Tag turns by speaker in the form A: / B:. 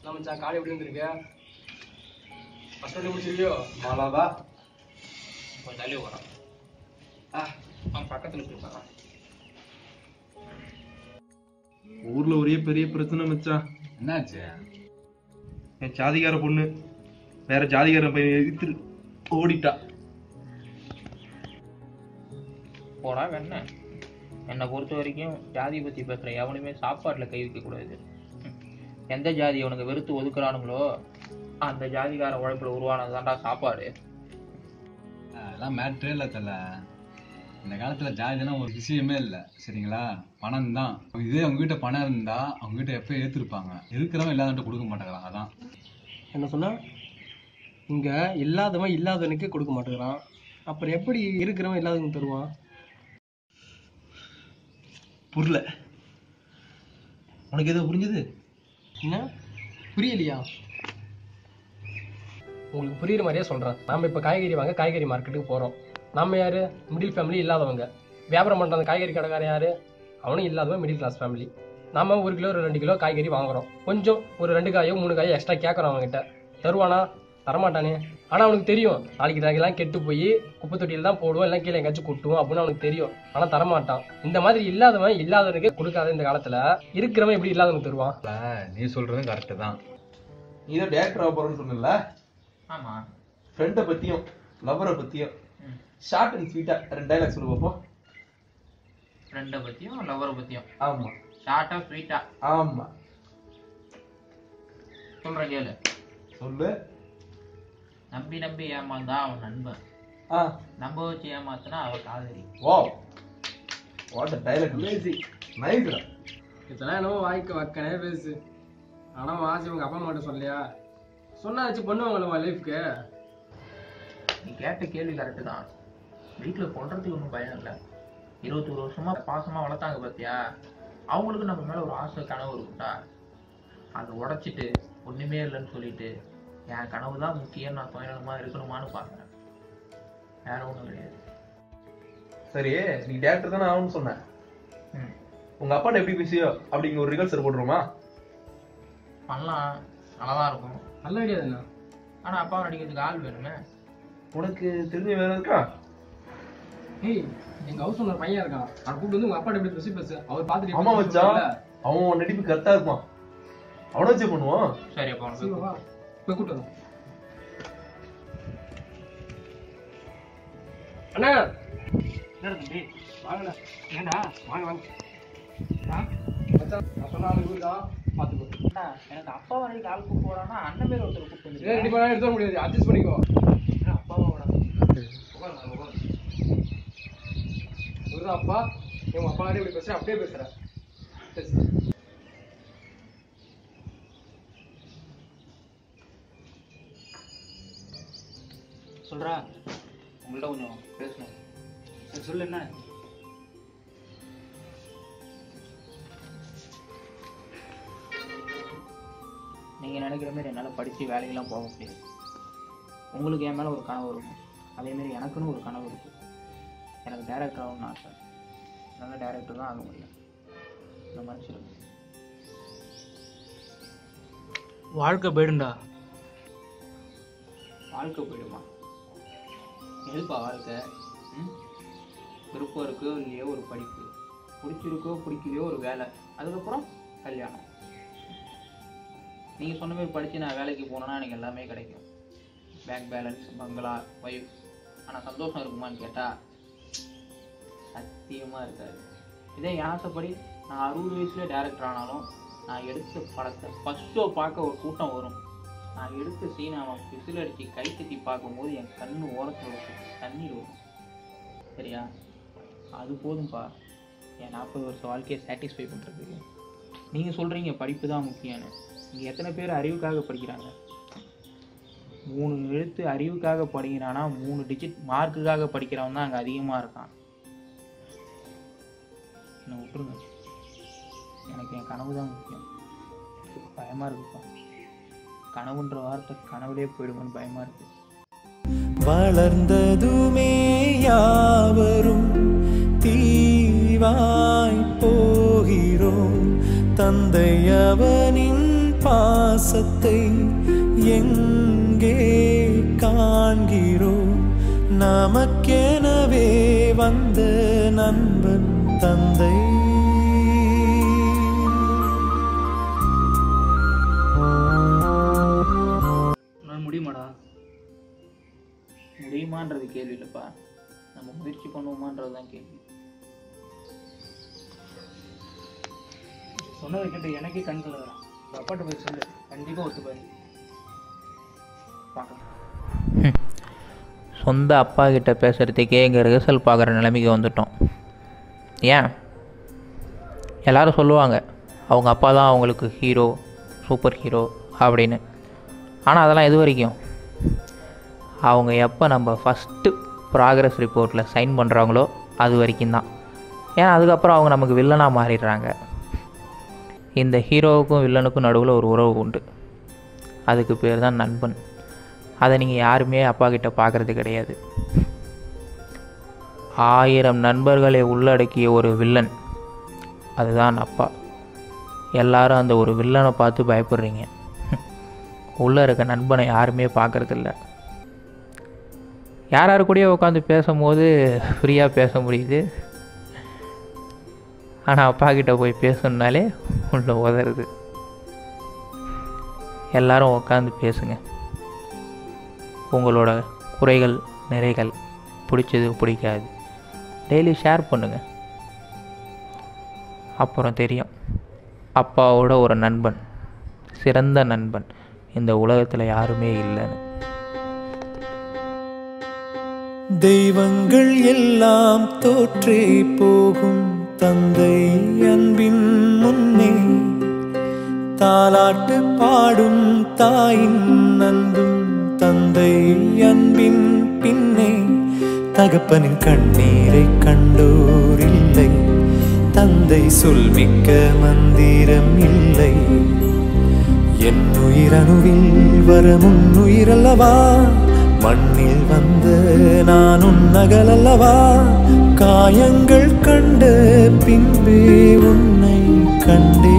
A: மச்சான் காலை எப்படி வந்திருக்க? ஃபர்ஸ்ட் வந்து முடிச்சிருக்கியோ?
B: மாலாவா
A: கொஞ்சம் தள்ளி வரான். அவன் பக்கத்துல போயிருக்கான்.
B: ஊர்ல ஒரே பெரிய பிரச்சனை மச்சான்.
C: என்னாச்சு?
B: என் ஜாதிகார பொண்ணு வேற ஜாதிகார பையன் எதிர்த்து ஓடிட்டா.
D: போடா வேணா. என்னை பொறுத்த வரைக்கும் ஜாதி பற்றி பேசுகிற எவனுமே சாப்பாட்டில் கை வைக்கக்கூடாது. எந்த ஜாதி அவனுக்கு வெறுத்து ஒதுக்குறானுங்களோ அந்த ஜாதிகார உழைப்பில் உருவானது தான்டா சாப்பாடு.
C: அதெல்லாம் மேட்ரே இல்லை தல. இந்த காலத்தில் ஜாதினா ஒரு விஷயமே இல்லை, சரிங்களா? பணம் தான். இதே அவங்க கிட்ட பணம் இருந்தா அவங்க கிட்ட எப்போ ஏற்றுருப்பாங்க. இருக்கிறவன் இல்லாதவன்ட்டு கொடுக்க மாட்டேங்கிறான். அதான்
A: என்ன சொன்னா? இங்க இல்லாதவன் இல்லாதவனுக்கே கொடுக்க மாட்டேங்கிறான். அப்புறம் எப்படி இருக்கிறவன் இல்லாதவனுக்கு தருவான்?
B: புரியல. உனக்கு எதுவும் புரிஞ்சுது?
A: என்ன புரியலையா? உங்களுக்கு புரியுற மாதிரியே சொல்றேன். நாம இப்ப காய்கறி வாங்க காய்கறி மார்க்கெட்டுக்கு போறோம். நம்ம யாரு? மிடில் ஃபேமிலி இல்லாதவங்க. வியாபாரம் பண்ற அந்த காய்கறி கடைக்காரன் யாரு? அவனும் இல்லாதவன் மிடில் கிளாஸ் ஃபேமிலி. நாம 1 கிலோ 2 கிலோ காய்கறி வாங்குறோம். கொஞ்சம் ஒரு 2 காயோ 3 காயோ எக்ஸ்ட்ரா கேட்கறோம். அவங்ககிட்ட தருவானா? தரமாட்டானே. ஆனா அவனுக்கு தெரியும் நாளைக்கு நாங்கெல்லாம் கெட்டு போய் குப்பை தொட்டியில் தான் போடுவோம், எல்லாம் கீழே எங்கேயாச்சும் கொட்டுவோம் அப்படின்னு அவனுக்கு தெரியும். ஆனா தரமாட்டான். இந்த மாதிரி இல்லாதவன் இல்லாதவனுக்கே கொடுக்காத இந்த காலத்துல இருக்கிறவன் எப்படி இல்லாதவனுக்கு தருவான்?
C: நீ சொல்றதும் கரெக்டு தான்.
B: நீ தான் டேரக்டர் ஆக போறேன்னு சொன்னல.
D: ஆமா,
B: ஃப்ரெண்டை பத்தியும் லவ்வரை பத்தியும் ஷார்ட் அண்ட் ஸ்வீட்டா 2 டைலாக் சொல்லு பாப்போம்.
D: ஃப்ரெண்டை பற்றியும் லவ்வரை பற்றியும்.
B: ஆமா,
D: ஷார்ட்டா ஸ்வீட்டா?
B: ஆமா
D: சொல்கிறேன் கேளு.
B: சொல்லு.
D: நம்பி நம்பி ஏமாந்தா அவன் நண்பன், நம்ப வச்சு ஏமாத்தினா அவன் காதலி.
B: Wow, what a dialogue.
A: Amazing.
B: நைஸ்டா.
A: இதெல்லாம் என்னவோ வாய்க்கு வக்கனே பேசு. ஆனா வாசி உங்க அப்பா மட்டும் சொல்லியா? சொன்னா வச்சு பண்ணுவாங்களா லைஃப்க்கு?
D: நீ கேட்ட கேள்வி கரெக்டு தான். வீட்டில் கொள்றதுக்கு ஒன்றும் பயம் இல்லை. 21 வருஷமா பாசமாக வளர்த்தாங்க பார்த்தியா? அவங்களுக்கு நம்ம மேலே ஒரு ஆசை கனவு இருக்குட்டா. அதை உடைச்சிட்டு ஒன்றுமே இல்லைன்னு சொல்லிட்டு என் கனவு தான் முக்கியம், நான் சுயநலமாக இருக்கணுமான்னு பார்க்குறேன். வேற ஒன்றும் கிடையாது.
B: சரி, நீ டேரக்டர் தானே ஆகும்னு சொன்ன. உங்க அப்பாட்ட எப்படி பேசியோ அப்படிங்கிற ஒரு ரிகல்சர் போடுறோமா?
D: பண்ணலாம், நல்லா தான் இருக்கும்.
A: நல்ல ஐடியா தானே.
D: ஆனால் அப்பாவை நடிக்கிறதுக்கு ஆள் வேணுமே.
B: உனக்கு தெரிஞ்ச வேற இருக்கா?
A: ஏய், எங்க ஹவுஸ் ஓனர் பையன் இருக்கான். அவன் கூப்பிட்டு வந்து உங்க அப்பாட்ட எப்படி பேசி அவர் பார்த்துட்டு.
B: ஆமா மச்சான், அவன் நடிப்பு கரெக்டா இருப்பான். அவனை வச்சே பண்ணுவான்.
D: சரி, அப்போ அவனுக்கு
A: போய் கூப்பிட்டு வரோம். அண்ணா என்ன தம்பி? வாங்கண்ணா. ஏண்டா? வாங்க வாங்க. மச்சான் நான் சொன்ன ஆளு இவருதான், பார்த்துக்கோ.
D: எனக்கு அப்பாவை நடிக்க ஆள் கூப்பிட்டு போறான்னா அண்ணன் பேர் ஒருத்தர் கூப்பிட்டு வந்து
A: ரெடி பண்ணா எடுத்து வர முடியாது, அட்ஜஸ்ட் பண்ணிக்கோ.
D: அப்பாவை
A: இவருதான் அப்பா. உங்க அப்பா இப்படி பேசுற, அப்படியே பேசுற.
D: சொல்றா, உங்கள்ட்ட கொஞ்சம் பேசணும். சொல்லு. என்ன? நீங்க நினைக்கிற மாதிரி என்னால் படித்து வேலைக்கெல்லாம் போக முடியாது. உங்களுக்கு என் மேலே ஒரு கனவு இருக்கும், அதேமாரி எனக்குன்னு ஒரு கனவு இருக்குது. எனக்கு டைரக்டர் ஆகணும்னு ஆசை. நல்ல டைரக்டர் தான் ஆக முடியும். இந்த மனுஷருக்கு
A: வாழ்க்கை போயிடும்டா.
D: வாழ்க்கை போயிடுமா? எதுப்பா வாழ்க்கை? விருப்பம் இருக்கோ இல்லையோ ஒரு படிப்பு, பிடிச்சிருக்கோ பிடிக்கலையோ ஒரு வேலை, அதுக்கப்புறம் கல்யாணம். நீங்கள் சொன்ன மாதிரி படித்து நான் வேலைக்கு போனேன்னா எனக்கு எல்லாமே கிடைக்கும். பேங்க் பேலன்ஸ், பங்களா, ஒய்ஃப். ஆனால் சந்தோஷம் இருக்குமான்னு கேட்டால் சத்தியமாக இருக்காது. இதே என் ஆசைப்படி நான் 60 வயசுலேயே டைரக்டர் ஆனாலும் நான் எடுத்த படத்தை ஃபஸ்ட் ஷோ பார்க்க ஒரு கூட்டம் வரும். நான் எடுத்த சீனாவை விசில் அடித்து கை தட்டி பார்க்கும்போது என் கண்ணு ஓரத்தில் தண்ணீர் வரும். சரியா? அது போதும்பா என் 40 வருஷ வாழ்க்கையை சாட்டிஸ்ஃபை பண்ணுறதுக்கு. நீங்கள் சொல்கிறீங்க படிப்பு தான் முக்கியம்னு. இங்கே எத்தனை பேர் அறிவுக்காக படிக்கிறாங்க? 3 எழுத்து அறிவுக்காக படிக்கிறான்னா 3 டிஜிட் மார்க்குக்காக படிக்கிறவன் தான் அங்கே அதிகமாக இருக்கான். என்னை விட்டுருங்க. எனக்கு என் கனவு தான் முக்கியம். பயமாக இருக்குப்பா. கனவுன்ற வார்த்தை கனவுலே போயிடுவோன்னு பயமாக இருக்கு.
E: வளர்ந்ததுமே யாவரும் தீவாய் போகிறோம். தந்தை அவனின் பாசத்தை எங்கே காண்கிறோம்? நமக்கெனவே வந்த நண்பன் தந்தை.
D: முடியுமாடா? முடியுமான்றது கேள்வி இல்லைப்பா, நம்ம முயற்சி பண்ணுவோமான்றது தான் கேள்வி.
F: சொன்னதை கேட்டு எனக்கே கண் கலவரா. அப்பாட்ட போய் சொல்லு, கண்டிப்பாக ஒத்துப்பாரு. பார்க்கலாம்.
D: சொந்த அப்பா கிட்ட பேசுகிறதுக்கே இங்கே ரிஹர்சல் பார்க்குற நிலைமைக்கு வந்துட்டோம். ஏன் எல்லாரும் சொல்லுவாங்க அவங்க அப்பா தான் அவங்களுக்கு ஹீரோ, சூப்பர் ஹீரோ அப்படின்னு. ஆனால் அதெல்லாம் எது வரைக்கும்? அவங்க எப்போ நம்ம ஃபஸ்ட்டு ப்ராக்ரஸ் ரிப்போர்ட்டில் சைன் பண்ணுறாங்களோ அது வரைக்கும் தான். ஏன்னா அதுக்கப்புறம் அவங்க நமக்கு வில்லனாக மாறிடுறாங்க. இந்த ஹீரோவுக்கும் வில்லனுக்கும் நடுவில் ஒரு உறவு உண்டு, அதுக்கு பேர் தான் நண்பன். அதை நீங்கள் யாருமே அப்பா கிட்ட பார்க்குறது கிடையாது. 1000 நண்பர்களை உள்ளடக்கிய ஒரு வில்லன், அதுதான் அப்பா. எல்லாரும் அந்த ஒரு வில்லனை பார்த்து பயப்படுறீங்க. உள்ளே இருக்க நண்பனை யாருமே பார்க்குறதில்ல. யார் கூடயே உட்காந்து பேசும்போது ஃப்ரீயாக பேச முடியுது, ஆனால் அப்பா கிட்ட போய் பேசணுன்னாலே உள்ள உதறுது. எல்லாரும் உட்காந்து பேசுங்க. உங்களோட குறைகள் நிறைகள், பிடிச்சது பிடிக்காது டெய்லி ஷேர் பண்ணுங்கள். அப்புறம் தெரியும் அப்பாவோட ஒரு நண்பன், சிறந்த நண்பன் இந்த உலகத்தில் யாருமே இல்லைன்னு.
E: தெய்வங்கள் எல்லாம் தோற்றே போகும் தந்தை அன்பின் முன்னே, தாலாட்டு பாடும் தாயின் அன்பும் தந்தை அன்பின் பின்னே. தகப்பனின் கண்ணீரை கண்டோர் இல்லை, தந்தை சொல்மிக்க மந்திரம் இல்லை. என் உயிரணுவில் வர முன்னுயிரல்லவா, மண்ணில் வந்த நான் உன்னகலல்லவா. காயங்கள் கண்ட பின்பே உன்னை கண்டே.